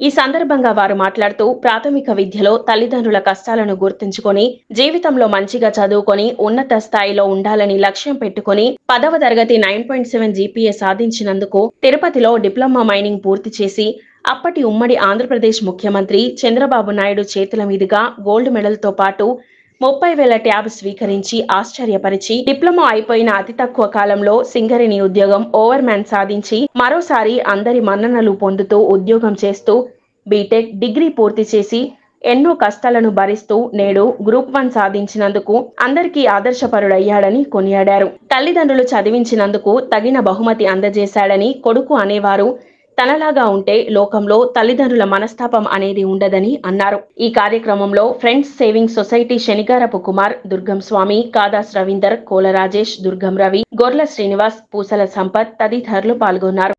ఈ సందర్భంగా వారు మాట్లాడుతూ ప్రాథమిక విద్యలో తల్లిదండ్రుల కష్టాలను గుర్తుంచుకొని జీవితంలో మంచిగా చదువుకొని ఉన్నత స్థాయిలో ఉండాలని లక్ష్యం పెట్టుకొని 10వ తరగతి 9.7 జీపీఏ సాధించినందుకు తిరుపతిలో డిప్లొమా మైనింగ్ పూర్తి చేసి అప్పటి ఉమ్మడి ఆంధ్రప్రదేశ్ ముఖ్యమంత్రి చంద్రబాబు నాయుడు చేతుల మీదుగా గోల్డ్ మెడల్తో పాటు 30,000 ట్యాబ్ స్వీకరించి ఆశ్చర్యపరిచి డిప్లొమా అయిపోయిన అతి తక్కువ కాలంలో సింగరేణి ఉద్యోగం ఓవర్ మ్యాన్ సాధించి మరోసారి అందరి మన్ననలు పొందుతూ ఉద్యోగం చేస్తూ బీటెక్ డిగ్రీ పూర్తి చేసి ఎన్నో కష్టాలను భరిస్తూ నేడు గ్రూప్ 1 సాధించినందుకు అందరికీ ఆదర్శపరుడయ్యాడని కొనియాడారు. తల్లిదండ్రులు చదివించినందుకు తగిన బహుమతి అందజేశాడని కొడుకు అనేవారు తనలాగా ఉంటే లోకంలో తల్లిదండ్రుల మనస్తాపం అనేది ఉండదని అన్నారు. ఈ కార్యక్రమంలో friends saving society Shanigarapu Kumar, Durgam Swamy, Kadas Ravinder, Kola Rajesh, Durgam Ravi, Gorla Srinivas, Pusala Sampath తదితరులు పాల్గొన్నారు.